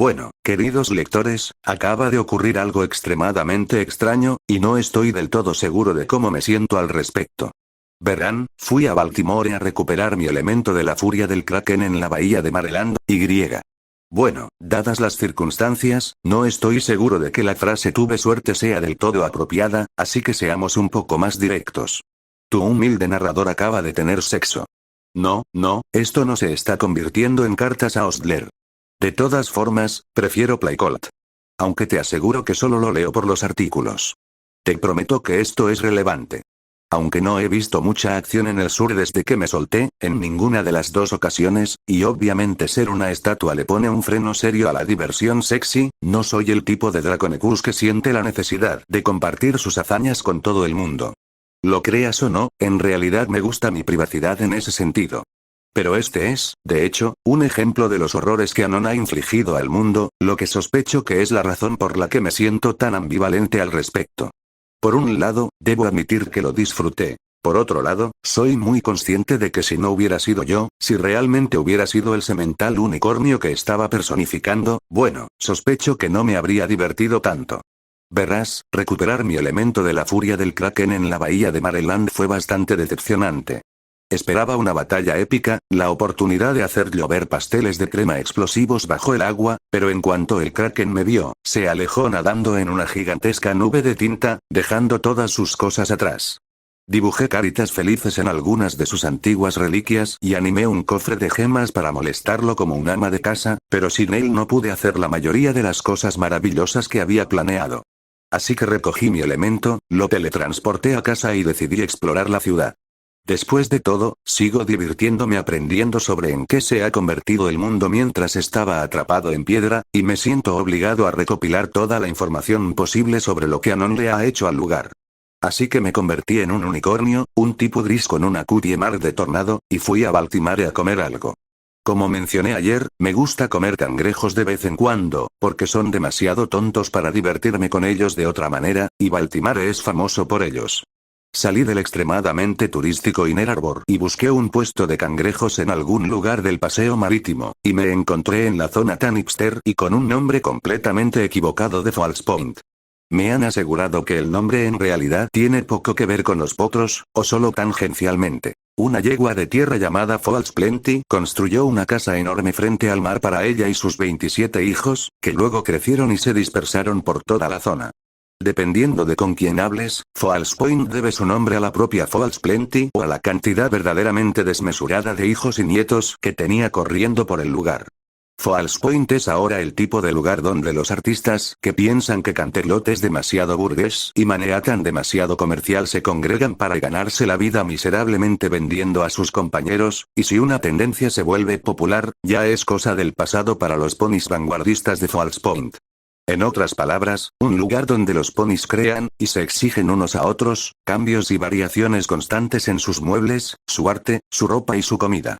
Bueno, queridos lectores, acaba de ocurrir algo extremadamente extraño, y no estoy del todo seguro de cómo me siento al respecto. Verán, fui a Baltimore a recuperar mi elemento de la furia del Kraken en la bahía de Maryland, y. Bueno, dadas las circunstancias, no estoy seguro de que la frase tuve suerte sea del todo apropiada, así que seamos un poco más directos. Tu humilde narrador acaba de tener sexo. No, esto no se está convirtiendo en cartas a Ostler. De todas formas, prefiero Playcolt. Aunque te aseguro que solo lo leo por los artículos. Te prometo que esto es relevante. Aunque no he visto mucha acción en el sur desde que me solté, en ninguna de las dos ocasiones, y obviamente ser una estatua le pone un freno serio a la diversión sexy, no soy el tipo de Draconicus que siente la necesidad de compartir sus hazañas con todo el mundo. Lo creas o no, en realidad me gusta mi privacidad en ese sentido. Pero este es, de hecho, un ejemplo de los horrores que Anon ha infligido al mundo, lo que sospecho que es la razón por la que me siento tan ambivalente al respecto. Por un lado, debo admitir que lo disfruté. Por otro lado, soy muy consciente de que si no hubiera sido yo, si realmente hubiera sido el semental unicornio que estaba personificando, bueno, sospecho que no me habría divertido tanto. Verás, recuperar mi elemento de la furia del Kraken en la bahía de Maryland fue bastante decepcionante. Esperaba una batalla épica, la oportunidad de hacer llover pasteles de crema explosivos bajo el agua, pero en cuanto el Kraken me vio, se alejó nadando en una gigantesca nube de tinta, dejando todas sus cosas atrás. Dibujé caritas felices en algunas de sus antiguas reliquias y animé un cofre de gemas para molestarlo como un ama de casa, pero sin él no pude hacer la mayoría de las cosas maravillosas que había planeado. Así que recogí mi elemento, lo teletransporté a casa y decidí explorar la ciudad. Después de todo, sigo divirtiéndome aprendiendo sobre en qué se ha convertido el mundo mientras estaba atrapado en piedra, y me siento obligado a recopilar toda la información posible sobre lo que Anon le ha hecho al lugar. Así que me convertí en un unicornio, un tipo gris con una cutie mar de tornado, y fui a Baltimore a comer algo. Como mencioné ayer, me gusta comer cangrejos de vez en cuando, porque son demasiado tontos para divertirme con ellos de otra manera, y Baltimore es famoso por ellos. Salí del extremadamente turístico Inner Harbor y busqué un puesto de cangrejos en algún lugar del paseo marítimo, y me encontré en la zona tan hipster y con un nombre completamente equivocado de Falls Point. Me han asegurado que el nombre en realidad tiene poco que ver con los potros, o solo tangencialmente. Una yegua de tierra llamada Falls Plenty construyó una casa enorme frente al mar para ella y sus 27 hijos, que luego crecieron y se dispersaron por toda la zona. Dependiendo de con quién hables, Falls Point debe su nombre a la propia Falls Plenty o a la cantidad verdaderamente desmesurada de hijos y nietos que tenía corriendo por el lugar. Falls Point es ahora el tipo de lugar donde los artistas que piensan que Canterlot es demasiado burgués y Manhattan demasiado comercial se congregan para ganarse la vida miserablemente vendiendo a sus compañeros, y si una tendencia se vuelve popular, ya es cosa del pasado para los ponis vanguardistas de Falls Point. En otras palabras, un lugar donde los ponis crean, y se exigen unos a otros, cambios y variaciones constantes en sus muebles, su arte, su ropa y su comida.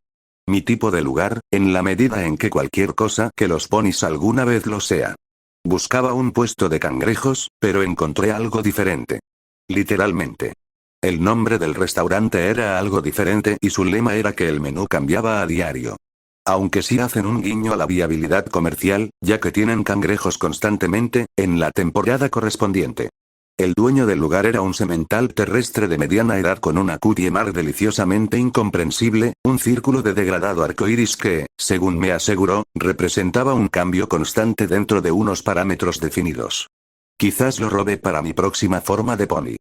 Mi tipo de lugar, en la medida en que cualquier cosa que los ponis alguna vez lo sea. Buscaba un puesto de cangrejos, pero encontré algo diferente. Literalmente. El nombre del restaurante era algo diferente y su lema era que el menú cambiaba a diario. Aunque sí hacen un guiño a la viabilidad comercial, ya que tienen cangrejos constantemente, en la temporada correspondiente. El dueño del lugar era un semental terrestre de mediana edad con una cutie mar deliciosamente incomprensible, un círculo de degradado arcoíris que, según me aseguró, representaba un cambio constante dentro de unos parámetros definidos. Quizás lo robé para mi próxima forma de pony.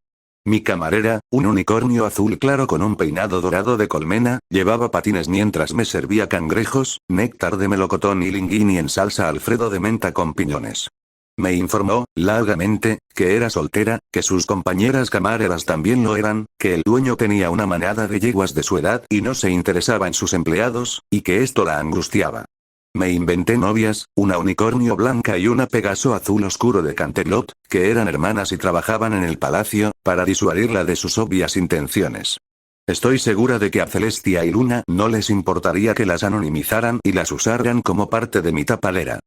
Mi camarera, un unicornio azul claro con un peinado dorado de colmena, llevaba patines mientras me servía cangrejos, néctar de melocotón y linguini en salsa alfredo de menta con piñones. Me informó, largamente, que era soltera, que sus compañeras camareras también lo eran, que el dueño tenía una manada de yeguas de su edad y no se interesaba en sus empleados, y que esto la angustiaba. Me inventé novias, una unicornio blanca y una pegaso azul oscuro de Canterlot, que eran hermanas y trabajaban en el palacio, para disuadirla de sus obvias intenciones. Estoy segura de que a Celestia y Luna no les importaría que las anonimizaran y las usaran como parte de mi tapadera.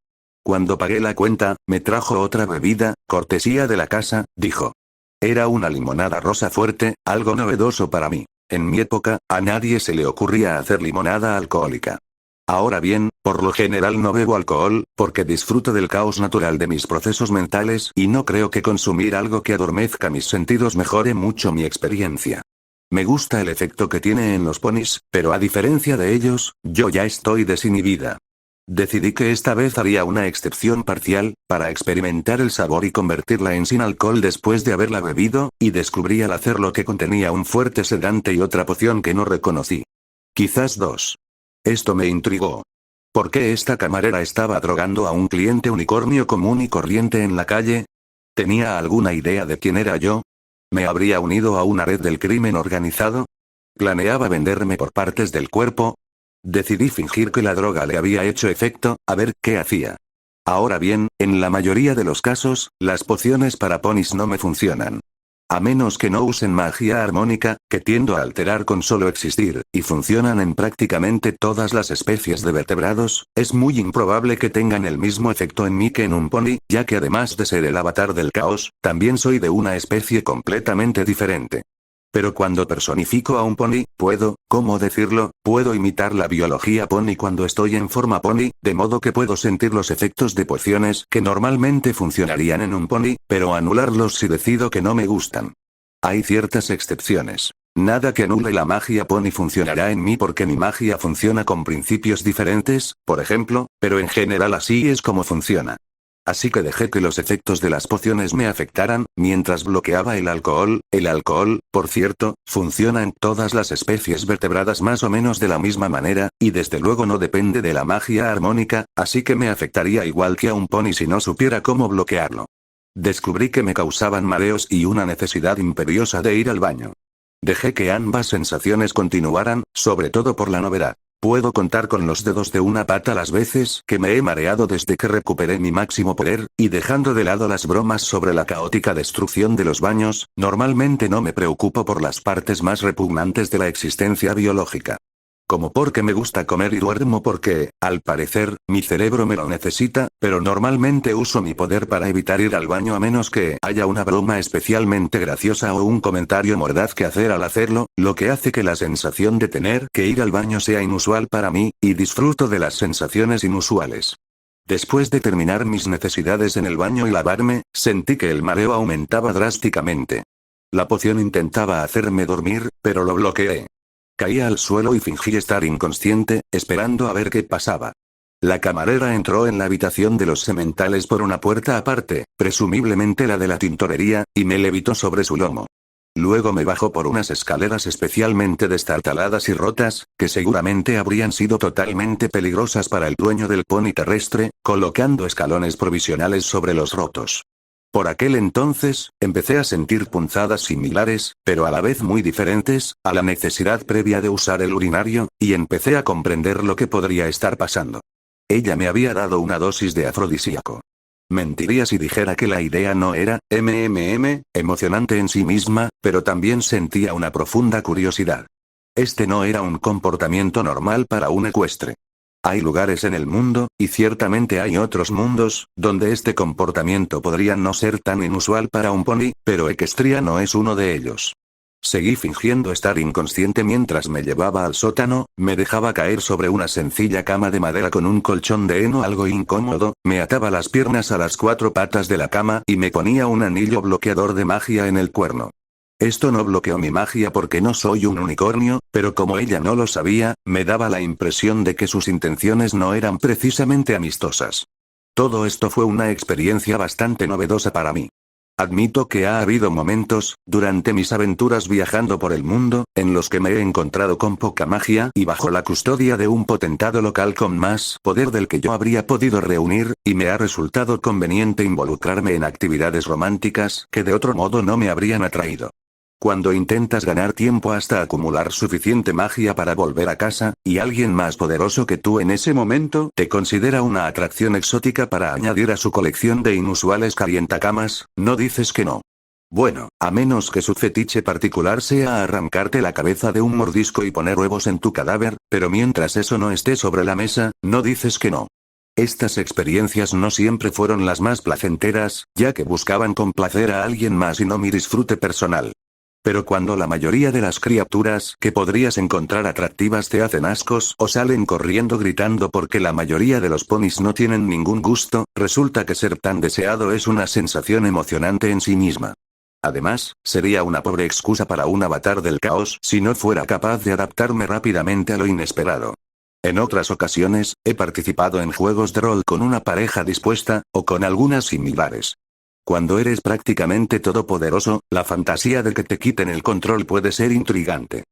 Cuando pagué la cuenta, me trajo otra bebida, cortesía de la casa, dijo. Era una limonada rosa fuerte, algo novedoso para mí. En mi época, a nadie se le ocurría hacer limonada alcohólica. Ahora bien, por lo general no bebo alcohol, porque disfruto del caos natural de mis procesos mentales y no creo que consumir algo que adormezca mis sentidos mejore mucho mi experiencia. Me gusta el efecto que tiene en los ponis, pero a diferencia de ellos, yo ya estoy desinhibida. Decidí que esta vez haría una excepción parcial, para experimentar el sabor y convertirla en sin alcohol después de haberla bebido, y descubrí al hacerlo que contenía un fuerte sedante y otra poción que no reconocí. Quizás dos. Esto me intrigó. ¿Por qué esta camarera estaba drogando a un cliente unicornio común y corriente en la calle? ¿Tenía alguna idea de quién era yo? ¿Me habría unido a una red del crimen organizado? ¿Planeaba venderme por partes del cuerpo? Decidí fingir que la droga le había hecho efecto, a ver qué hacía. Ahora bien, en la mayoría de los casos, las pociones para ponis no me funcionan. A menos que no usen magia armónica, que tiendo a alterar con solo existir, y funcionan en prácticamente todas las especies de vertebrados, es muy improbable que tengan el mismo efecto en mí que en un pony, ya que además de ser el avatar del caos, también soy de una especie completamente diferente. Pero cuando personifico a un pony, puedo, ¿cómo decirlo? Puedo imitar la biología pony cuando estoy en forma pony, de modo que puedo sentir los efectos de pociones que normalmente funcionarían en un pony, pero anularlos si decido que no me gustan. Hay ciertas excepciones. Nada que anule la magia pony funcionará en mí porque mi magia funciona con principios diferentes, por ejemplo, pero en general así es como funciona. Así que dejé que los efectos de las pociones me afectaran, mientras bloqueaba el alcohol. El alcohol, por cierto, funciona en todas las especies vertebradas más o menos de la misma manera, y desde luego no depende de la magia armónica, así que me afectaría igual que a un pony si no supiera cómo bloquearlo. Descubrí que me causaban mareos y una necesidad imperiosa de ir al baño. Dejé que ambas sensaciones continuaran, sobre todo por la novedad. Puedo contar con los dedos de una pata las veces que me he mareado desde que recuperé mi máximo poder, y dejando de lado las bromas sobre la caótica destrucción de los baños, normalmente no me preocupo por las partes más repugnantes de la existencia biológica. Como porque me gusta comer y duermo porque, al parecer, mi cerebro me lo necesita, pero normalmente uso mi poder para evitar ir al baño a menos que haya una broma especialmente graciosa o un comentario mordaz que hacer al hacerlo, lo que hace que la sensación de tener que ir al baño sea inusual para mí, y disfruto de las sensaciones inusuales. Después de terminar mis necesidades en el baño y lavarme, sentí que el mareo aumentaba drásticamente. La poción intentaba hacerme dormir, pero lo bloqueé. Caí al suelo y fingí estar inconsciente, esperando a ver qué pasaba. La camarera entró en la habitación de los sementales por una puerta aparte, presumiblemente la de la tintorería, y me levitó sobre su lomo. Luego me bajó por unas escaleras especialmente destartaladas y rotas, que seguramente habrían sido totalmente peligrosas para el dueño del pony terrestre, colocando escalones provisionales sobre los rotos. Por aquel entonces, empecé a sentir punzadas similares, pero a la vez muy diferentes, a la necesidad previa de usar el urinario, y empecé a comprender lo que podría estar pasando. Ella me había dado una dosis de afrodisíaco. Mentiría si dijera que la idea no era, emocionante en sí misma, pero también sentía una profunda curiosidad. Este no era un comportamiento normal para un ecuestre. Hay lugares en el mundo, y ciertamente hay otros mundos, donde este comportamiento podría no ser tan inusual para un pony, pero Equestria no es uno de ellos. Seguí fingiendo estar inconsciente mientras me llevaba al sótano, me dejaba caer sobre una sencilla cama de madera con un colchón de heno algo incómodo, me ataba las piernas a las 4 patas de la cama y me ponía un anillo bloqueador de magia en el cuerno. Esto no bloqueó mi magia porque no soy un unicornio, pero como ella no lo sabía, me daba la impresión de que sus intenciones no eran precisamente amistosas. Todo esto fue una experiencia bastante novedosa para mí. Admito que ha habido momentos, durante mis aventuras viajando por el mundo, en los que me he encontrado con poca magia y bajo la custodia de un potentado local con más poder del que yo habría podido reunir, y me ha resultado conveniente involucrarme en actividades románticas que de otro modo no me habrían atraído. Cuando intentas ganar tiempo hasta acumular suficiente magia para volver a casa, y alguien más poderoso que tú en ese momento te considera una atracción exótica para añadir a su colección de inusuales calientacamas, no dices que no. Bueno, a menos que su fetiche particular sea arrancarte la cabeza de un mordisco y poner huevos en tu cadáver, pero mientras eso no esté sobre la mesa, no dices que no. Estas experiencias no siempre fueron las más placenteras, ya que buscaban complacer a alguien más y no mi disfrute personal. Pero cuando la mayoría de las criaturas que podrías encontrar atractivas te hacen ascos o salen corriendo gritando porque la mayoría de los ponis no tienen ningún gusto, resulta que ser tan deseado es una sensación emocionante en sí misma. Además, sería una pobre excusa para un avatar del caos si no fuera capaz de adaptarme rápidamente a lo inesperado. En otras ocasiones, he participado en juegos de rol con una pareja dispuesta, o con algunas similares. Cuando eres prácticamente todopoderoso, la fantasía de que te quiten el control puede ser intrigante.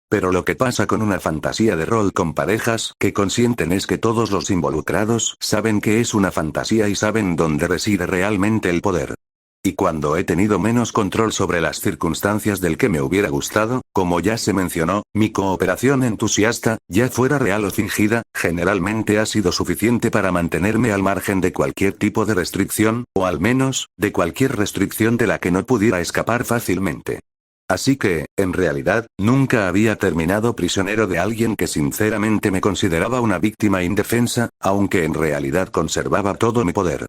Pero lo que pasa con una fantasía de rol con parejas que consienten es que todos los involucrados saben que es una fantasía y saben dónde reside realmente el poder. Y cuando he tenido menos control sobre las circunstancias del que me hubiera gustado, como ya se mencionó, mi cooperación entusiasta, ya fuera real o fingida, generalmente ha sido suficiente para mantenerme al margen de cualquier tipo de restricción, o al menos, de cualquier restricción de la que no pudiera escapar fácilmente. Así que, en realidad, nunca había terminado prisionero de alguien que sinceramente me consideraba una víctima indefensa, aunque en realidad conservaba todo mi poder.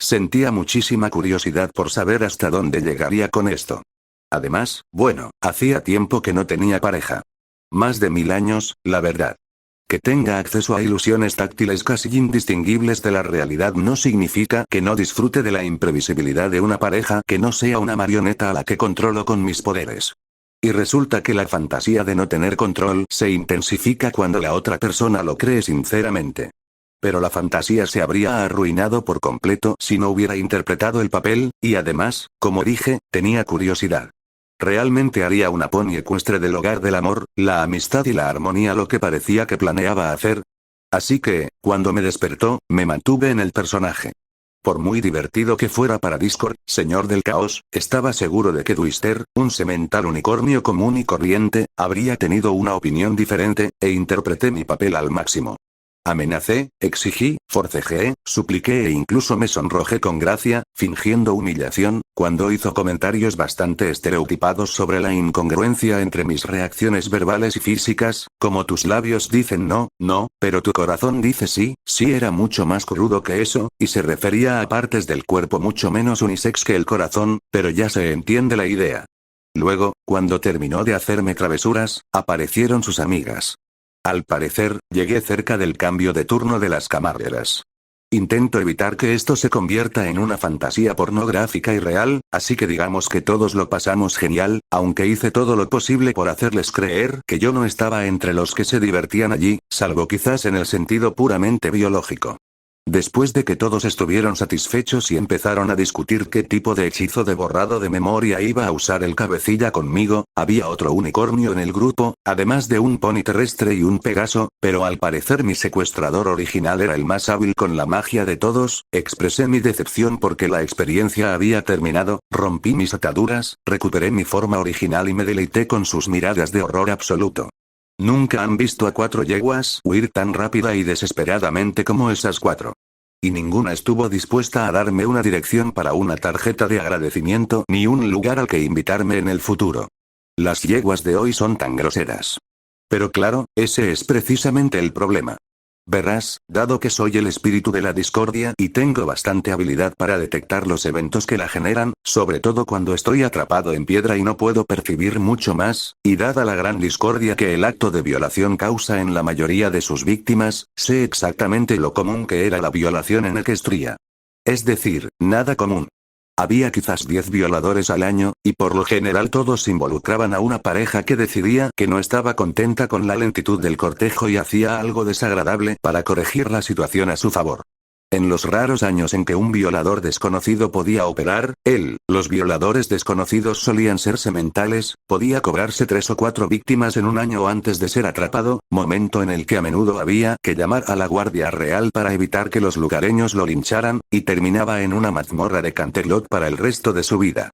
Sentía muchísima curiosidad por saber hasta dónde llegaría con esto. Además, bueno, hacía tiempo que no tenía pareja. Más de 1000 años, la verdad. Que tenga acceso a ilusiones táctiles casi indistinguibles de la realidad no significa que no disfrute de la imprevisibilidad de una pareja que no sea una marioneta a la que controlo con mis poderes. Y resulta que la fantasía de no tener control se intensifica cuando la otra persona lo cree sinceramente. Pero la fantasía se habría arruinado por completo si no hubiera interpretado el papel, y además, como dije, tenía curiosidad. Realmente haría una pony ecuestre del hogar del amor, la amistad y la armonía lo que parecía que planeaba hacer. Así que, cuando me despertó, me mantuve en el personaje. Por muy divertido que fuera para Discord, señor del caos, estaba seguro de que Twister, un semental unicornio común y corriente, habría tenido una opinión diferente, e interpreté mi papel al máximo. Amenacé, exigí, forcejeé, supliqué e incluso me sonrojé con gracia, fingiendo humillación, cuando hizo comentarios bastante estereotipados sobre la incongruencia entre mis reacciones verbales y físicas, como tus labios dicen no, no, pero tu corazón dice sí, sí era mucho más crudo que eso, y se refería a partes del cuerpo mucho menos unisex que el corazón, pero ya se entiende la idea. Luego, cuando terminó de hacerme travesuras, aparecieron sus amigas. Al parecer, llegué cerca del cambio de turno de las camareras. Intento evitar que esto se convierta en una fantasía pornográfica y real, así que digamos que todos lo pasamos genial, aunque hice todo lo posible por hacerles creer que yo no estaba entre los que se divertían allí, salvo quizás en el sentido puramente biológico. Después de que todos estuvieron satisfechos y empezaron a discutir qué tipo de hechizo de borrado de memoria iba a usar el cabecilla conmigo, había otro unicornio en el grupo, además de un pony terrestre y un pegaso, pero al parecer mi secuestrador original era el más hábil con la magia de todos. Expresé mi decepción porque la experiencia había terminado, rompí mis ataduras, recuperé mi forma original y me deleité con sus miradas de horror absoluto. Nunca han visto a 4 yeguas huir tan rápida y desesperadamente como esas 4. Y ninguna estuvo dispuesta a darme una dirección para una tarjeta de agradecimiento ni un lugar al que invitarme en el futuro. Las yeguas de hoy son tan groseras. Pero claro, ese es precisamente el problema. Verás, dado que soy el espíritu de la discordia y tengo bastante habilidad para detectar los eventos que la generan, sobre todo cuando estoy atrapado en piedra y no puedo percibir mucho más, y dada la gran discordia que el acto de violación causa en la mayoría de sus víctimas, sé exactamente lo común que era la violación en Equestria. Es decir, nada común. Había quizás 10 violadores al año, y por lo general todos involucraban a una pareja que decidía que no estaba contenta con la lentitud del cortejo y hacía algo desagradable para corregir la situación a su favor. En los raros años en que un violador desconocido podía operar, los violadores desconocidos solían ser sementales, podía cobrarse 3 o 4 víctimas en un año antes de ser atrapado, momento en el que a menudo había que llamar a la Guardia Real para evitar que los lugareños lo lincharan, y terminaba en una mazmorra de Canterlot para el resto de su vida.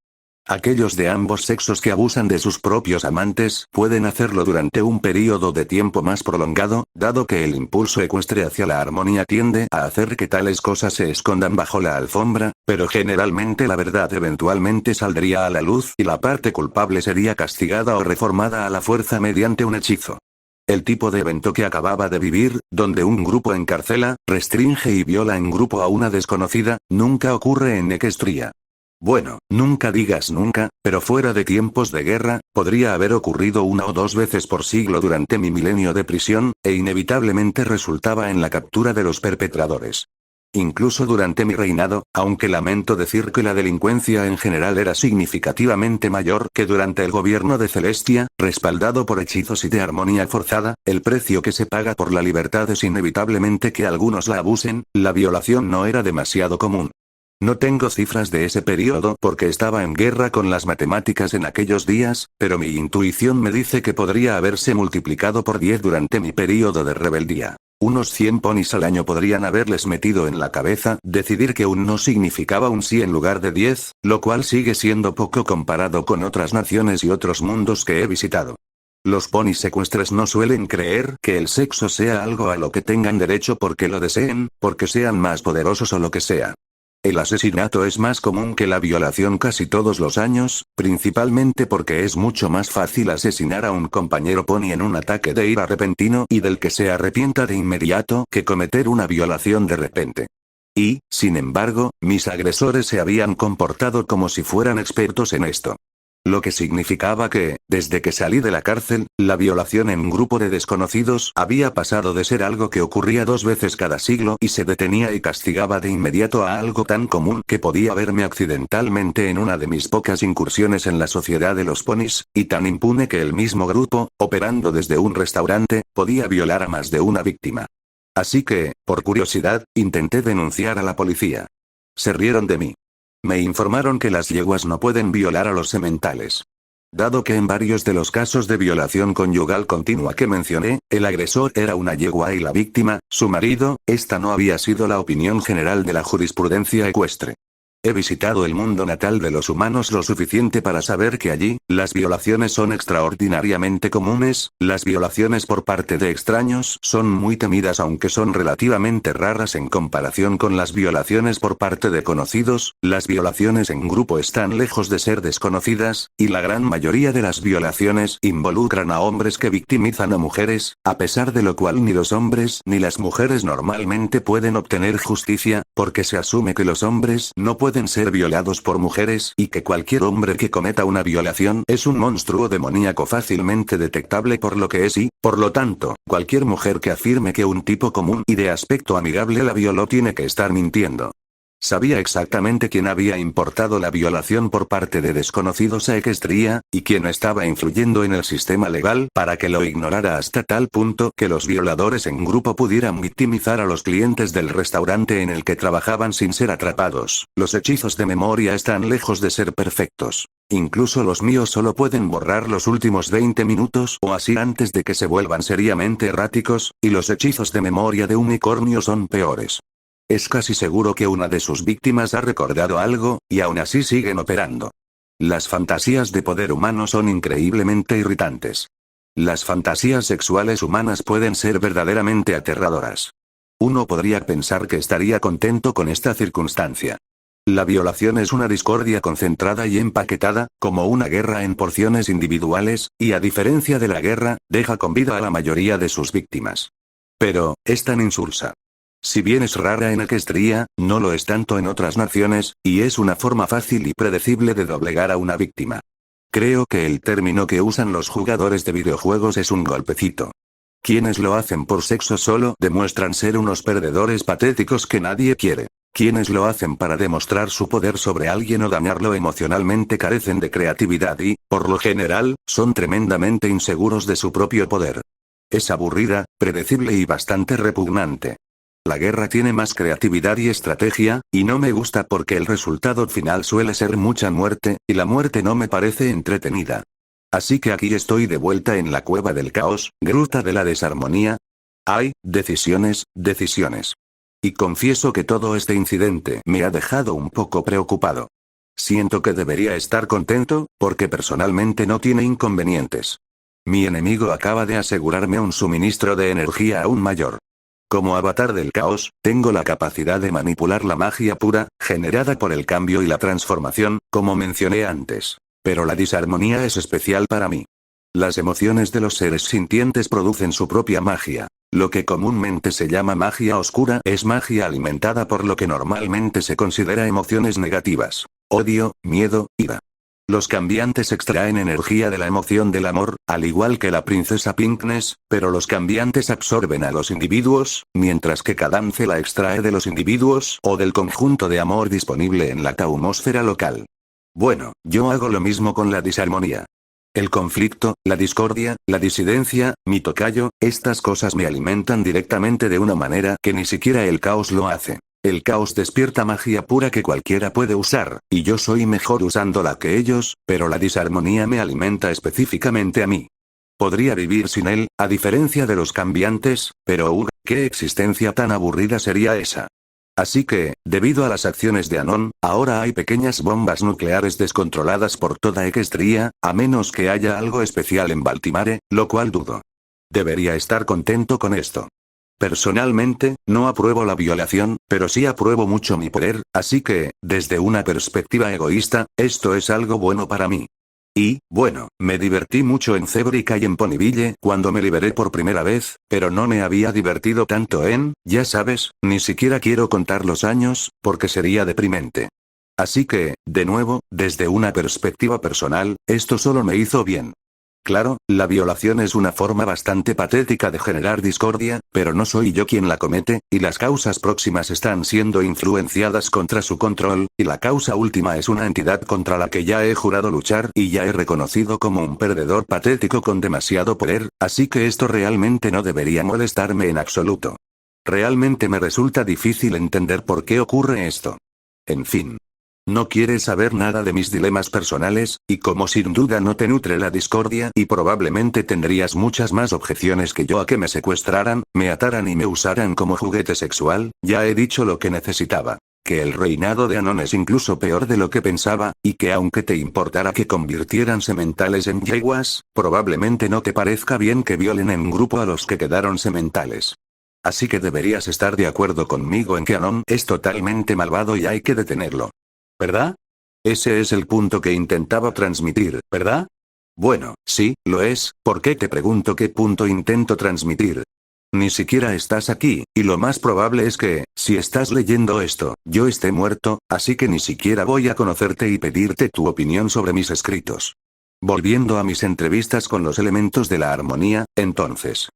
Aquellos de ambos sexos que abusan de sus propios amantes pueden hacerlo durante un período de tiempo más prolongado, dado que el impulso ecuestre hacia la armonía tiende a hacer que tales cosas se escondan bajo la alfombra, pero generalmente la verdad eventualmente saldría a la luz y la parte culpable sería castigada o reformada a la fuerza mediante un hechizo. El tipo de evento que acababa de vivir, donde un grupo encarcela, restringe y viola en grupo a una desconocida, nunca ocurre en Equestria. Bueno, nunca digas nunca, pero fuera de tiempos de guerra, podría haber ocurrido una o dos veces por siglo durante mi milenio de prisión, e inevitablemente resultaba en la captura de los perpetradores. Incluso durante mi reinado, aunque lamento decir que la delincuencia en general era significativamente mayor que durante el gobierno de Celestia, respaldado por hechizos y de armonía forzada, el precio que se paga por la libertad es inevitablemente que algunos la abusen, la violación no era demasiado común. No tengo cifras de ese periodo porque estaba en guerra con las matemáticas en aquellos días, pero mi intuición me dice que podría haberse multiplicado por 10 durante mi periodo de rebeldía. Unos 100 ponis al año podrían haberles metido en la cabeza decidir que un no significaba un sí en lugar de 10, lo cual sigue siendo poco comparado con otras naciones y otros mundos que he visitado. Los ponis secuestres no suelen creer que el sexo sea algo a lo que tengan derecho porque lo deseen, porque sean más poderosos o lo que sea. El asesinato es más común que la violación casi todos los años, principalmente porque es mucho más fácil asesinar a un compañero pony en un ataque de ira repentino y del que se arrepienta de inmediato que cometer una violación de repente. Y, sin embargo, mis agresores se habían comportado como si fueran expertos en esto. Lo que significaba que, desde que salí de la cárcel, la violación en un grupo de desconocidos había pasado de ser algo que ocurría 2 veces cada siglo y se detenía y castigaba de inmediato a algo tan común que podía verme accidentalmente en una de mis pocas incursiones en la sociedad de los ponis, y tan impune que el mismo grupo, operando desde un restaurante, podía violar a más de una víctima. Así que, por curiosidad, intenté denunciar a la policía. Se rieron de mí. Me informaron que las yeguas no pueden violar a los sementales. Dado que en varios de los casos de violación conyugal continua que mencioné, el agresor era una yegua y la víctima, su marido, esta no había sido la opinión general de la jurisprudencia ecuestre. He visitado el mundo natal de los humanos lo suficiente para saber que allí, las violaciones son extraordinariamente comunes, las violaciones por parte de extraños son muy temidas aunque son relativamente raras en comparación con las violaciones por parte de conocidos, las violaciones en grupo están lejos de ser desconocidas, y la gran mayoría de las violaciones involucran a hombres que victimizan a mujeres, a pesar de lo cual ni los hombres ni las mujeres normalmente pueden obtener justicia, porque se asume que los hombres no pueden ser violados por mujeres y que cualquier hombre que cometa una violación es un monstruo demoníaco fácilmente detectable por lo que es y, por lo tanto, cualquier mujer que afirme que un tipo común y de aspecto amigable la violó tiene que estar mintiendo. Sabía exactamente quién había importado la violación por parte de desconocidos a Equestria, y quién estaba influyendo en el sistema legal para que lo ignorara hasta tal punto que los violadores en grupo pudieran victimizar a los clientes del restaurante en el que trabajaban sin ser atrapados. Los hechizos de memoria están lejos de ser perfectos. Incluso los míos solo pueden borrar los últimos 20 minutos o así antes de que se vuelvan seriamente erráticos, y los hechizos de memoria de unicornio son peores. Es casi seguro que una de sus víctimas ha recordado algo, y aún así siguen operando. Las fantasías de poder humano son increíblemente irritantes. Las fantasías sexuales humanas pueden ser verdaderamente aterradoras. Uno podría pensar que estaría contento con esta circunstancia. La violación es una discordia concentrada y empaquetada, como una guerra en porciones individuales, y a diferencia de la guerra, deja con vida a la mayoría de sus víctimas. Pero, es tan insulsa. Si bien es rara en Equestria, no lo es tanto en otras naciones, y es una forma fácil y predecible de doblegar a una víctima. Creo que el término que usan los jugadores de videojuegos es un golpecito. Quienes lo hacen por sexo solo demuestran ser unos perdedores patéticos que nadie quiere. Quienes lo hacen para demostrar su poder sobre alguien o dañarlo emocionalmente carecen de creatividad y, por lo general, son tremendamente inseguros de su propio poder. Es aburrida, predecible y bastante repugnante. La guerra tiene más creatividad y estrategia, y no me gusta porque el resultado final suele ser mucha muerte, y la muerte no me parece entretenida. Así que aquí estoy de vuelta en la cueva del caos, gruta de la desarmonía. Hay, decisiones, decisiones. Y confieso que todo este incidente me ha dejado un poco preocupado. Siento que debería estar contento, porque personalmente no tiene inconvenientes. Mi enemigo acaba de asegurarme un suministro de energía aún mayor. Como avatar del caos, tengo la capacidad de manipular la magia pura, generada por el cambio y la transformación, como mencioné antes. Pero la disarmonía es especial para mí. Las emociones de los seres sintientes producen su propia magia. Lo que comúnmente se llama magia oscura es magia alimentada por lo que normalmente se considera emociones negativas. odio, miedo, ira. Los cambiantes extraen energía de la emoción del amor, al igual que la princesa Pinkness, pero los cambiantes absorben a los individuos, mientras que Cadance la extrae de los individuos o del conjunto de amor disponible en la atmósfera local. Bueno, yo hago lo mismo con la disarmonía. El conflicto, la discordia, la disidencia, mi tocayo, estas cosas me alimentan directamente de una manera que ni siquiera el caos lo hace. El caos despierta magia pura que cualquiera puede usar, y yo soy mejor usándola que ellos, pero la disarmonía me alimenta específicamente a mí. Podría vivir sin él, a diferencia de los cambiantes, pero ¿qué existencia tan aburrida sería esa? Así que, debido a las acciones de Anon, ahora hay pequeñas bombas nucleares descontroladas por toda Equestria, a menos que haya algo especial en Baltimore, lo cual dudo. Debería estar contento con esto. Personalmente, no apruebo la violación, pero sí apruebo mucho mi poder, así que, desde una perspectiva egoísta, esto es algo bueno para mí. Y, bueno, me divertí mucho en Zebrica y en Ponyville cuando me liberé por primera vez, pero no me había divertido tanto ya sabes, ni siquiera quiero contar los años, porque sería deprimente. Así que, de nuevo, desde una perspectiva personal, esto solo me hizo bien. Claro, la violación es una forma bastante patética de generar discordia, pero no soy yo quien la comete, y las causas próximas están siendo influenciadas contra su control, y la causa última es una entidad contra la que ya he jurado luchar y ya he reconocido como un perdedor patético con demasiado poder, así que esto realmente no debería molestarme en absoluto. Realmente me resulta difícil entender por qué ocurre esto. En fin. No quieres saber nada de mis dilemas personales, y como sin duda no te nutre la discordia y probablemente tendrías muchas más objeciones que yo a que me secuestraran, me ataran y me usaran como juguete sexual, ya he dicho lo que necesitaba. Que el reinado de Anon es incluso peor de lo que pensaba, y que aunque te importara que convirtieran sementales en yeguas, probablemente no te parezca bien que violen en grupo a los que quedaron sementales. Así que deberías estar de acuerdo conmigo en que Anon es totalmente malvado y hay que detenerlo. ¿Verdad? Ese es el punto que intentaba transmitir, ¿verdad? Bueno, sí, lo es, ¿por qué te pregunto qué punto intento transmitir? Ni siquiera estás aquí, y lo más probable es que, si estás leyendo esto, yo esté muerto, así que ni siquiera voy a conocerte y pedirte tu opinión sobre mis escritos. Volviendo a mis entrevistas con los elementos de la armonía, entonces.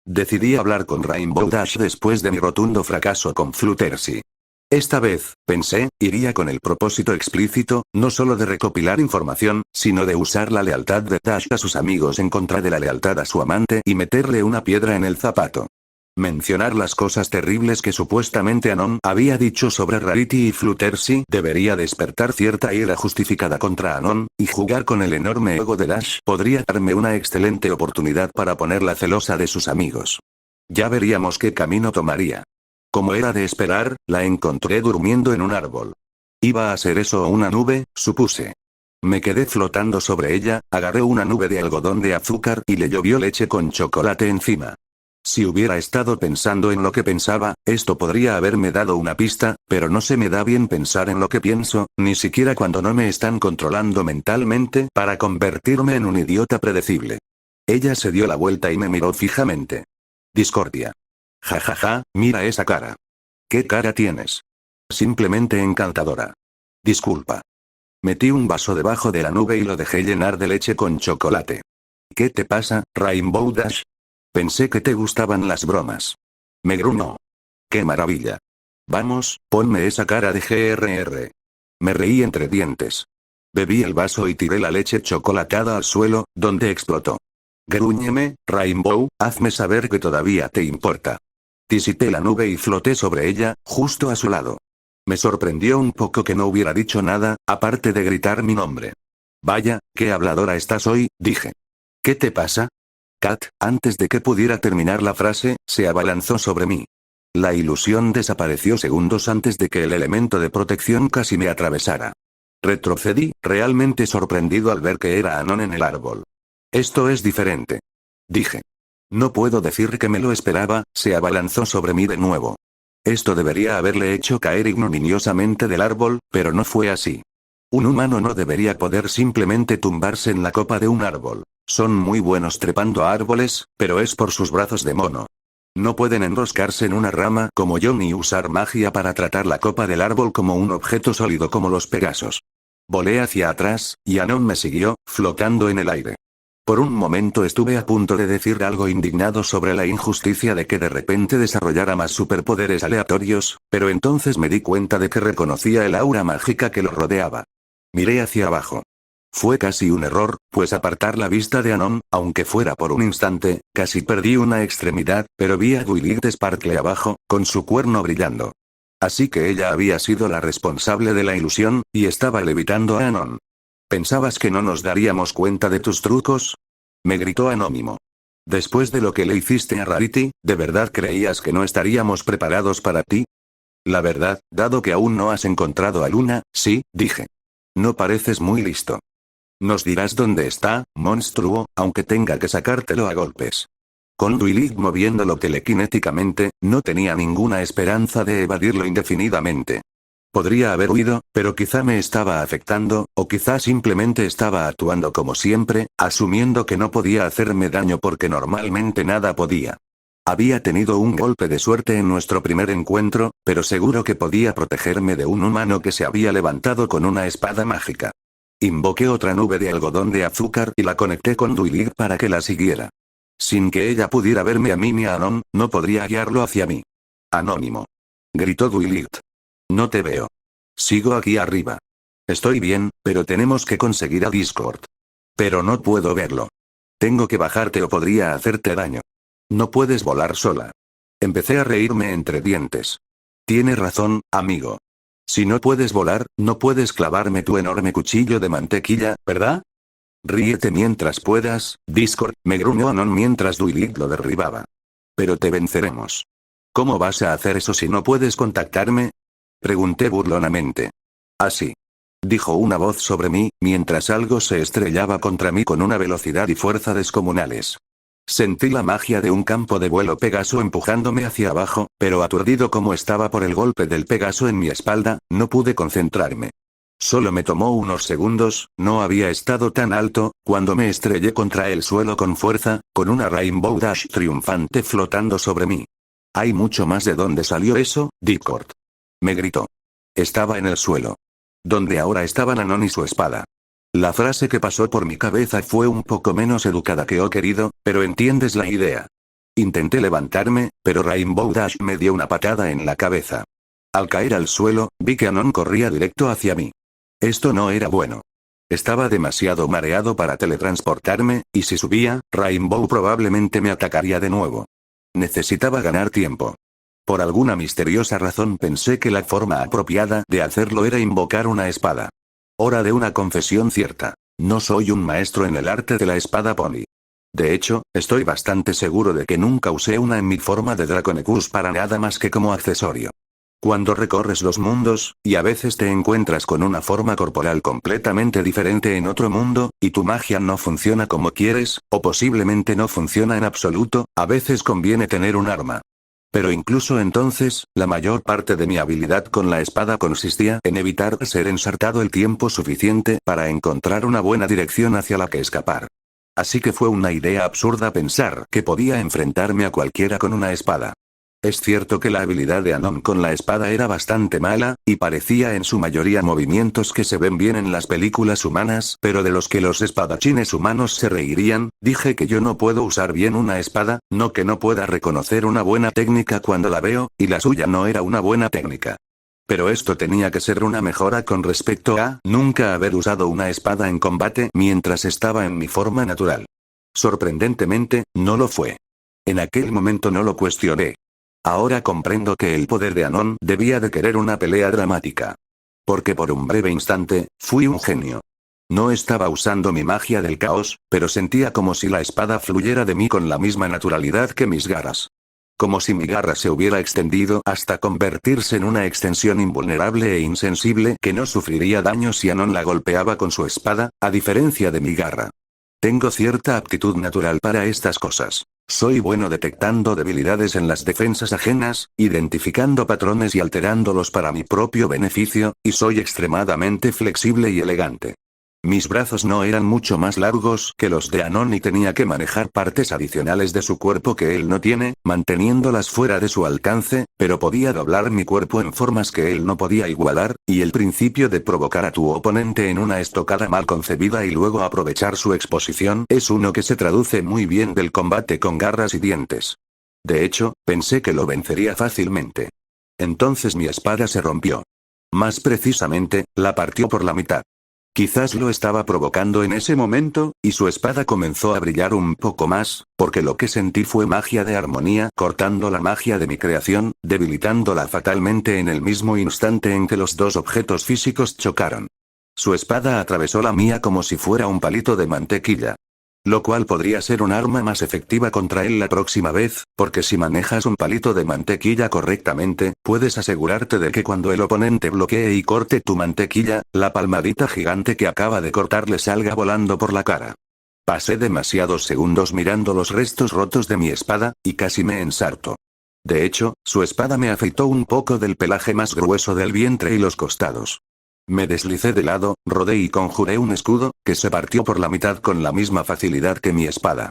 Decidí hablar con Rainbow Dash después de mi rotundo fracaso con Fluttershy. Esta vez, pensé, iría con el propósito explícito, no solo de recopilar información, sino de usar la lealtad de Dash a sus amigos en contra de la lealtad a su amante y meterle una piedra en el zapato. Mencionar las cosas terribles que supuestamente Anon había dicho sobre Rarity y Fluttershy debería despertar cierta ira justificada contra Anon, y jugar con el enorme ego de Dash podría darme una excelente oportunidad para ponerla celosa de sus amigos. Ya veríamos qué camino tomaría. Como era de esperar, la encontré durmiendo en un árbol. ¿Iba a ser eso o una nube? Supuse. Me quedé flotando sobre ella, agarré una nube de algodón de azúcar y le llovió leche con chocolate encima. Si hubiera estado pensando en lo que pensaba, esto podría haberme dado una pista, pero no se me da bien pensar en lo que pienso, ni siquiera cuando no me están controlando mentalmente para convertirme en un idiota predecible. Ella se dio la vuelta y me miró fijamente. Discordia. Ja ja ja, mira esa cara. ¿Qué cara tienes? Simplemente encantadora. Disculpa. Metí un vaso debajo de la nube y lo dejé llenar de leche con chocolate. ¿Qué te pasa, Rainbow Dash? Pensé que te gustaban las bromas. Me gruñó. ¡Qué maravilla! Vamos, ponme esa cara de GRR. Me reí entre dientes. Bebí el vaso y tiré la leche chocolatada al suelo, donde explotó. Grúñeme, Rainbow, hazme saber que todavía te importa. Visité la nube y floté sobre ella, justo a su lado. Me sorprendió un poco que no hubiera dicho nada, aparte de gritar mi nombre. Vaya, qué habladora estás hoy, dije. ¿Qué te pasa? Kat, antes de que pudiera terminar la frase, se abalanzó sobre mí. La ilusión desapareció segundos antes de que el elemento de protección casi me atravesara. Retrocedí, realmente sorprendido al ver que era Anon en el árbol. Esto es diferente. Dije. No puedo decir que me lo esperaba, se abalanzó sobre mí de nuevo. Esto debería haberle hecho caer ignominiosamente del árbol, pero no fue así. Un humano no debería poder simplemente tumbarse en la copa de un árbol. Son muy buenos trepando a árboles, pero es por sus brazos de mono. No pueden enroscarse en una rama como yo ni usar magia para tratar la copa del árbol como un objeto sólido como los Pegasos. Volé hacia atrás, y Anon me siguió, flotando en el aire. Por un momento estuve a punto de decir algo indignado sobre la injusticia de que de repente desarrollara más superpoderes aleatorios, pero entonces me di cuenta de que reconocía el aura mágica que lo rodeaba. Miré hacia abajo. Fue casi un error, pues apartar la vista de Anon, aunque fuera por un instante, casi perdí una extremidad, pero vi a Twilight Sparkle abajo, con su cuerno brillando. Así que ella había sido la responsable de la ilusión, y estaba levitando a Anon. ¿Pensabas que no nos daríamos cuenta de tus trucos? Me gritó Anónimo. Después de lo que le hiciste a Rarity, ¿de verdad creías que no estaríamos preparados para ti? La verdad, dado que aún no has encontrado a Luna, sí, dije. No pareces muy listo. Nos dirás dónde está, monstruo, aunque tenga que sacártelo a golpes. Con Twilight moviéndolo telequinéticamente, no tenía ninguna esperanza de evadirlo indefinidamente. Podría haber huido, pero quizá me estaba afectando, o quizá simplemente estaba actuando como siempre, asumiendo que no podía hacerme daño porque normalmente nada podía. Había tenido un golpe de suerte en nuestro primer encuentro, pero seguro que podía protegerme de un humano que se había levantado con una espada mágica. Invoqué otra nube de algodón de azúcar y la conecté con Twilight para que la siguiera. Sin que ella pudiera verme a mí ni a Anon, no podría guiarlo hacia mí. Anónimo. Gritó Twilight. No te veo. Sigo aquí arriba. Estoy bien, pero tenemos que conseguir a Discord. Pero no puedo verlo. Tengo que bajarte o podría hacerte daño. No puedes volar sola. Empecé a reírme entre dientes. Tienes razón, amigo. Si no puedes volar, no puedes clavarme tu enorme cuchillo de mantequilla, ¿verdad? Ríete mientras puedas, Discord, me gruñó Anon mientras Twilight lo derribaba. Pero te venceremos. ¿Cómo vas a hacer eso si no puedes contactarme? Pregunté burlonamente. Así. Dijo una voz sobre mí, mientras algo se estrellaba contra mí con una velocidad y fuerza descomunales. Sentí la magia de un campo de vuelo Pegaso empujándome hacia abajo, pero aturdido como estaba por el golpe del Pegaso en mi espalda, no pude concentrarme. Solo me tomó unos segundos, no había estado tan alto, cuando me estrellé contra el suelo con fuerza, con una Rainbow Dash triunfante flotando sobre mí. Hay mucho más de dónde salió eso, Discord. Me gritó. Estaba en el suelo. Donde ahora estaban Anon y su espada. La frase que pasó por mi cabeza fue un poco menos educada que querido, pero entiendes la idea. Intenté levantarme, pero Rainbow Dash me dio una patada en la cabeza. Al caer al suelo, vi que Anon corría directo hacia mí. Esto no era bueno. Estaba demasiado mareado para teletransportarme, y si subía, Rainbow probablemente me atacaría de nuevo. Necesitaba ganar tiempo. Por alguna misteriosa razón pensé que la forma apropiada de hacerlo era invocar una espada. Hora de una confesión cierta. No soy un maestro en el arte de la espada pony. De hecho, estoy bastante seguro de que nunca usé una en mi forma de Draconecus para nada más que como accesorio. Cuando recorres los mundos, y a veces te encuentras con una forma corporal completamente diferente en otro mundo, y tu magia no funciona como quieres, o posiblemente no funciona en absoluto, a veces conviene tener un arma. Pero incluso entonces, la mayor parte de mi habilidad con la espada consistía en evitar ser ensartado el tiempo suficiente para encontrar una buena dirección hacia la que escapar. Así que fue una idea absurda pensar que podía enfrentarme a cualquiera con una espada. Es cierto que la habilidad de Anon con la espada era bastante mala, y parecía en su mayoría movimientos que se ven bien en las películas humanas, pero de los que los espadachines humanos se reirían. Dije que yo no puedo usar bien una espada, no que no pueda reconocer una buena técnica cuando la veo, y la suya no era una buena técnica. Pero esto tenía que ser una mejora con respecto a nunca haber usado una espada en combate mientras estaba en mi forma natural. Sorprendentemente, no lo fue. En aquel momento no lo cuestioné. Ahora comprendo que el poder de Anon debía de querer una pelea dramática. Porque por un breve instante, fui un genio. No estaba usando mi magia del caos, pero sentía como si la espada fluyera de mí con la misma naturalidad que mis garras. Como si mi garra se hubiera extendido hasta convertirse en una extensión invulnerable e insensible que no sufriría daño si Anon la golpeaba con su espada, a diferencia de mi garra. Tengo cierta aptitud natural para estas cosas. Soy bueno detectando debilidades en las defensas ajenas, identificando patrones y alterándolos para mi propio beneficio, y soy extremadamente flexible y elegante. Mis brazos no eran mucho más largos que los de Anon y tenía que manejar partes adicionales de su cuerpo que él no tiene, manteniéndolas fuera de su alcance, pero podía doblar mi cuerpo en formas que él no podía igualar, y el principio de provocar a tu oponente en una estocada mal concebida y luego aprovechar su exposición es uno que se traduce muy bien del combate con garras y dientes. De hecho, pensé que lo vencería fácilmente. Entonces mi espada se rompió. Más precisamente, la partió por la mitad. Quizás lo estaba provocando en ese momento, y su espada comenzó a brillar un poco más, porque lo que sentí fue magia de armonía cortando la magia de mi creación, debilitándola fatalmente en el mismo instante en que los dos objetos físicos chocaron. Su espada atravesó la mía como si fuera un palito de mantequilla. Lo cual podría ser un arma más efectiva contra él la próxima vez, porque si manejas un palito de mantequilla correctamente, puedes asegurarte de que cuando el oponente bloquee y corte tu mantequilla, la palmadita gigante que acaba de cortar le salga volando por la cara. Pasé demasiados segundos mirando los restos rotos de mi espada, y casi me ensarto. De hecho, su espada me afeitó un poco del pelaje más grueso del vientre y los costados. Me deslicé de lado, rodé y conjuré un escudo, que se partió por la mitad con la misma facilidad que mi espada.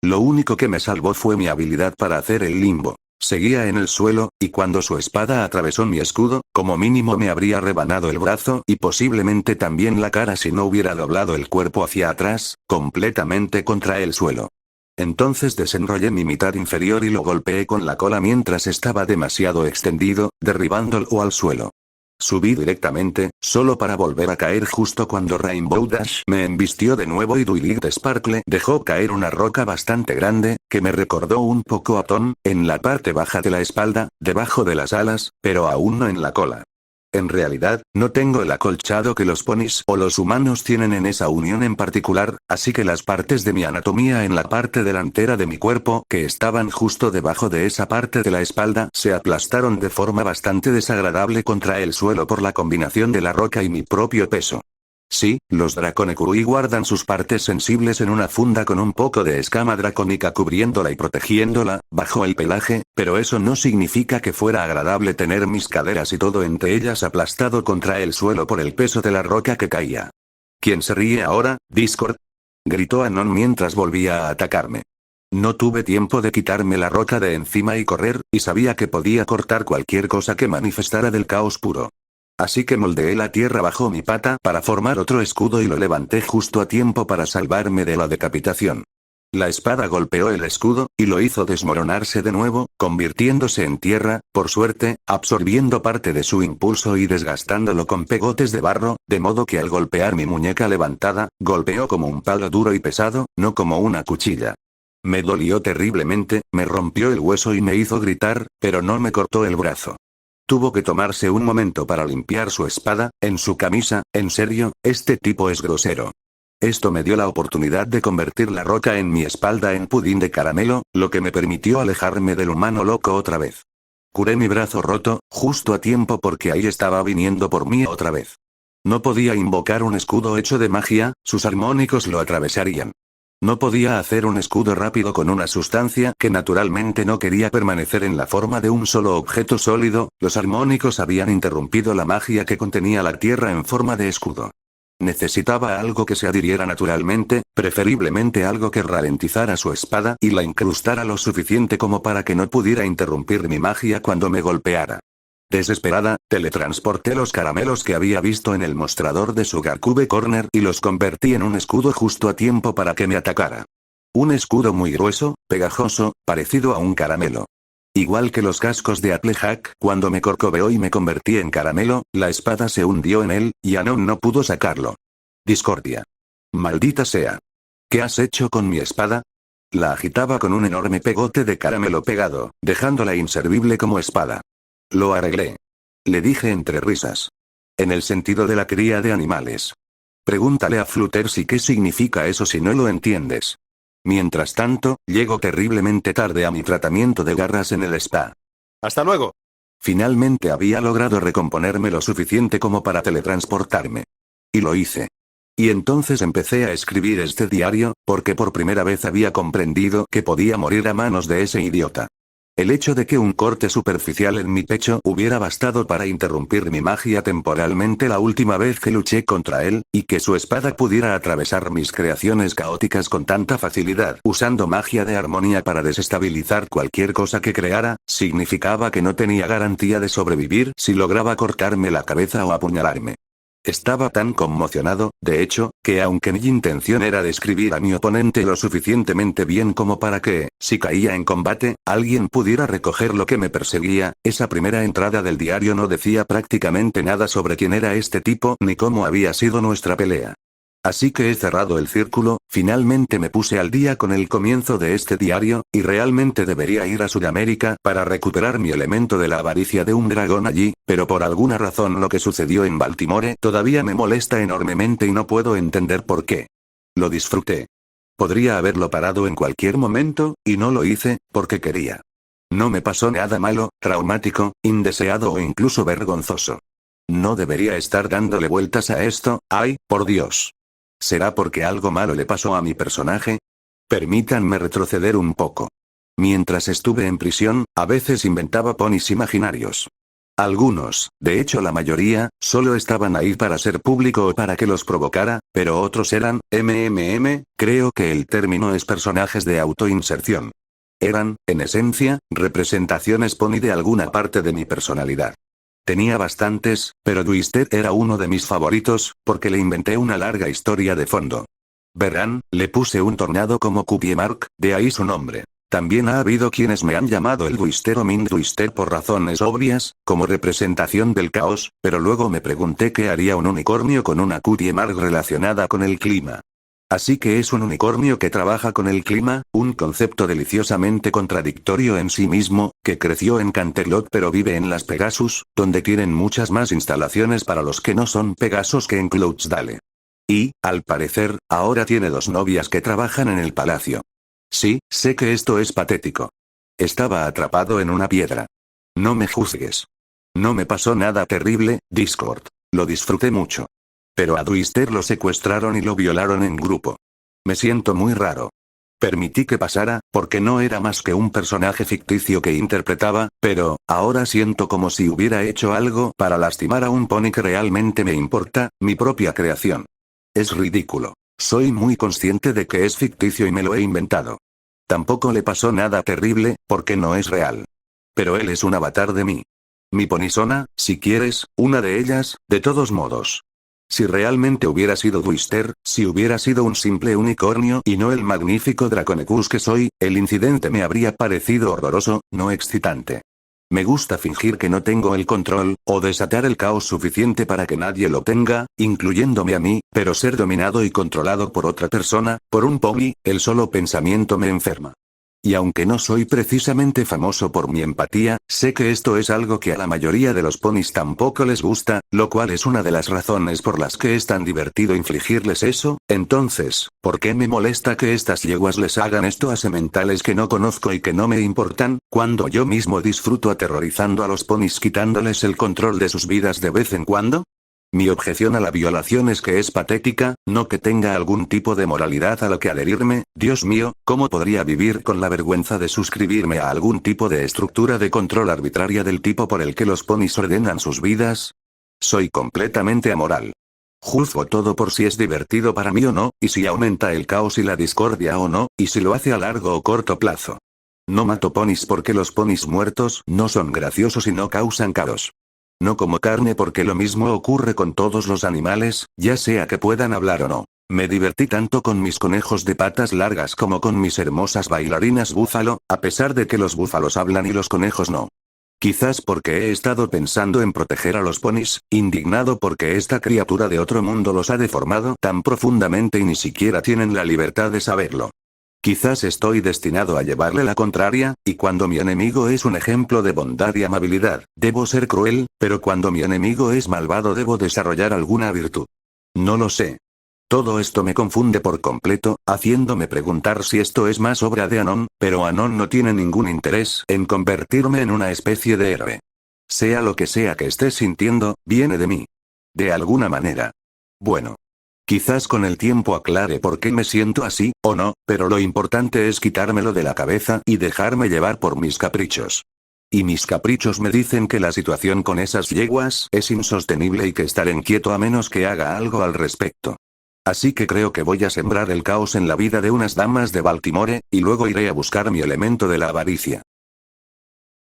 Lo único que me salvó fue mi habilidad para hacer el limbo. Seguía en el suelo, y cuando su espada atravesó mi escudo, como mínimo me habría rebanado el brazo y posiblemente también la cara si no hubiera doblado el cuerpo hacia atrás, completamente contra el suelo. Entonces desenrollé mi mitad inferior y lo golpeé con la cola mientras estaba demasiado extendido, derribándolo al suelo. Subí directamente, solo para volver a caer justo cuando Rainbow Dash me embistió de nuevo y Duilit Sparkle dejó caer una roca bastante grande, que me recordó un poco a Tom, en la parte baja de la espalda, debajo de las alas, pero aún no en la cola. En realidad, no tengo el acolchado que los ponis o los humanos tienen en esa unión en particular, así que las partes de mi anatomía en la parte delantera de mi cuerpo que estaban justo debajo de esa parte de la espalda se aplastaron de forma bastante desagradable contra el suelo por la combinación de la roca y mi propio peso. Sí, los Draconekurui guardan sus partes sensibles en una funda con un poco de escama dracónica cubriéndola y protegiéndola, bajo el pelaje, pero eso no significa que fuera agradable tener mis caderas y todo entre ellas aplastado contra el suelo por el peso de la roca que caía. ¿Quién se ríe ahora, Discord? Gritó Anon mientras volvía a atacarme. No tuve tiempo de quitarme la roca de encima y correr, y sabía que podía cortar cualquier cosa que manifestara del caos puro. Así que moldeé la tierra bajo mi pata para formar otro escudo y lo levanté justo a tiempo para salvarme de la decapitación. La espada golpeó el escudo, y lo hizo desmoronarse de nuevo, convirtiéndose en tierra, por suerte, absorbiendo parte de su impulso y desgastándolo con pegotes de barro, de modo que al golpear mi muñeca levantada, golpeó como un palo duro y pesado, no como una cuchilla. Me dolió terriblemente, me rompió el hueso y me hizo gritar, pero no me cortó el brazo. Tuvo que tomarse un momento para limpiar su espada, en su camisa. En serio, este tipo es grosero. Esto me dio la oportunidad de convertir la roca en mi espalda en pudín de caramelo, lo que me permitió alejarme del humano loco otra vez. Curé mi brazo roto, justo a tiempo porque ahí estaba viniendo por mí otra vez. No podía invocar un escudo hecho de magia, sus armónicos lo atravesarían. No podía hacer un escudo rápido con una sustancia que naturalmente no quería permanecer en la forma de un solo objeto sólido, los armónicos habían interrumpido la magia que contenía la tierra en forma de escudo. Necesitaba algo que se adhiriera naturalmente, preferiblemente algo que ralentizara su espada y la incrustara lo suficiente como para que no pudiera interrumpir mi magia cuando me golpeara. Desesperada, teletransporté los caramelos que había visto en el mostrador de Sugarcube Corner y los convertí en un escudo justo a tiempo para que me atacara. Un escudo muy grueso, pegajoso, parecido a un caramelo. Igual que los cascos de Applejack, cuando me corcoveó y me convertí en caramelo, la espada se hundió en él, y Anon no pudo sacarlo. Discordia. Maldita sea. ¿Qué has hecho con mi espada? La agitaba con un enorme pegote de caramelo pegado, dejándola inservible como espada. Lo arreglé. Le dije entre risas. En el sentido de la cría de animales. Pregúntale a Flutter si qué significa eso si no lo entiendes. Mientras tanto, llego terriblemente tarde a mi tratamiento de garras en el spa. ¡Hasta luego! Finalmente había logrado recomponerme lo suficiente como para teletransportarme. Y lo hice. Y entonces empecé a escribir este diario, porque por primera vez había comprendido que podía morir a manos de ese idiota. El hecho de que un corte superficial en mi pecho hubiera bastado para interrumpir mi magia temporalmente la última vez que luché contra él, y que su espada pudiera atravesar mis creaciones caóticas con tanta facilidad, usando magia de armonía para desestabilizar cualquier cosa que creara, significaba que no tenía garantía de sobrevivir si lograba cortarme la cabeza o apuñalarme. Estaba tan conmocionado, de hecho, que aunque mi intención era describir a mi oponente lo suficientemente bien como para que, si caía en combate, alguien pudiera recoger lo que me perseguía, esa primera entrada del diario no decía prácticamente nada sobre quién era este tipo ni cómo había sido nuestra pelea. Así que he cerrado el círculo, finalmente me puse al día con el comienzo de este diario, y realmente debería ir a Sudamérica para recuperar mi elemento de la avaricia de un dragón allí, pero por alguna razón lo que sucedió en Baltimore todavía me molesta enormemente y no puedo entender por qué. Lo disfruté. Podría haberlo parado en cualquier momento, y no lo hice, porque quería. No me pasó nada malo, traumático, indeseado o incluso vergonzoso. No debería estar dándole vueltas a esto, ¡ay, por Dios! ¿Será porque algo malo le pasó a mi personaje? Permítanme retroceder un poco. Mientras estuve en prisión, a veces inventaba ponis imaginarios. Algunos, de hecho la mayoría, solo estaban ahí para ser público o para que los provocara, pero otros eran, creo que el término es personajes de autoinserción. Eran, en esencia, representaciones pony de alguna parte de mi personalidad. Tenía bastantes, pero Twisted era uno de mis favoritos, porque le inventé una larga historia de fondo. Verán, le puse un tornado como Cookie Mark, de ahí su nombre. También ha habido quienes me han llamado el Twister o Mind Twister por razones obvias, como representación del caos, pero luego me pregunté qué haría un unicornio con una Cookie Mark relacionada con el clima. Así que es un unicornio que trabaja con el clima, un concepto deliciosamente contradictorio en sí mismo, que creció en Canterlot pero vive en las Pegasus, donde tienen muchas más instalaciones para los que no son Pegasos que en Cloudsdale. Y, al parecer, ahora tiene 2 novias que trabajan en el palacio. Sí, sé que esto es patético. Estaba atrapado en una piedra. No me juzgues. No me pasó nada terrible, Discord. Lo disfruté mucho. Pero a Twister lo secuestraron y lo violaron en grupo. Me siento muy raro. Permití que pasara, porque no era más que un personaje ficticio que interpretaba, pero, ahora siento como si hubiera hecho algo para lastimar a un pony que realmente me importa, mi propia creación. Es ridículo. Soy muy consciente de que es ficticio y me lo he inventado. Tampoco le pasó nada terrible, porque no es real. Pero él es un avatar de mí. Mi ponizona, si quieres, una de ellas, de todos modos. Si realmente hubiera sido Twister, si hubiera sido un simple unicornio y no el magnífico Draconecus que soy, el incidente me habría parecido horroroso, no excitante. Me gusta fingir que no tengo el control, o desatar el caos suficiente para que nadie lo tenga, incluyéndome a mí, pero ser dominado y controlado por otra persona, por un pony, el solo pensamiento me enferma. Y aunque no soy precisamente famoso por mi empatía, sé que esto es algo que a la mayoría de los ponis tampoco les gusta, lo cual es una de las razones por las que es tan divertido infligirles eso. Entonces, ¿por qué me molesta que estas yeguas les hagan esto a sementales que no conozco y que no me importan, cuando yo mismo disfruto aterrorizando a los ponis quitándoles el control de sus vidas de vez en cuando? Mi objeción a la violación es que es patética, no que tenga algún tipo de moralidad a la que adherirme. Dios mío, ¿cómo podría vivir con la vergüenza de suscribirme a algún tipo de estructura de control arbitraria del tipo por el que los ponis ordenan sus vidas? Soy completamente amoral. Juzgo todo por si es divertido para mí o no, y si aumenta el caos y la discordia o no, y si lo hace a largo o corto plazo. No mato ponis porque los ponis muertos no son graciosos y no causan caos. No como carne porque lo mismo ocurre con todos los animales, ya sea que puedan hablar o no. Me divertí tanto con mis conejos de patas largas como con mis hermosas bailarinas búfalo, a pesar de que los búfalos hablan y los conejos no. Quizás porque he estado pensando en proteger a los ponis, indignado porque esta criatura de otro mundo los ha deformado tan profundamente y ni siquiera tienen la libertad de saberlo. Quizás estoy destinado a llevarle la contraria, y cuando mi enemigo es un ejemplo de bondad y amabilidad, debo ser cruel, pero cuando mi enemigo es malvado debo desarrollar alguna virtud. No lo sé. Todo esto me confunde por completo, haciéndome preguntar si esto es más obra de Anon, pero Anon no tiene ningún interés en convertirme en una especie de héroe. Sea lo que sea que estés sintiendo, viene de mí. De alguna manera. Bueno. Quizás con el tiempo aclare por qué me siento así, o no, pero lo importante es quitármelo de la cabeza y dejarme llevar por mis caprichos. Y mis caprichos me dicen que la situación con esas yeguas es insostenible y que estaré inquieto a menos que haga algo al respecto. Así que creo que voy a sembrar el caos en la vida de unas damas de Baltimore, y luego iré a buscar mi elemento de la avaricia.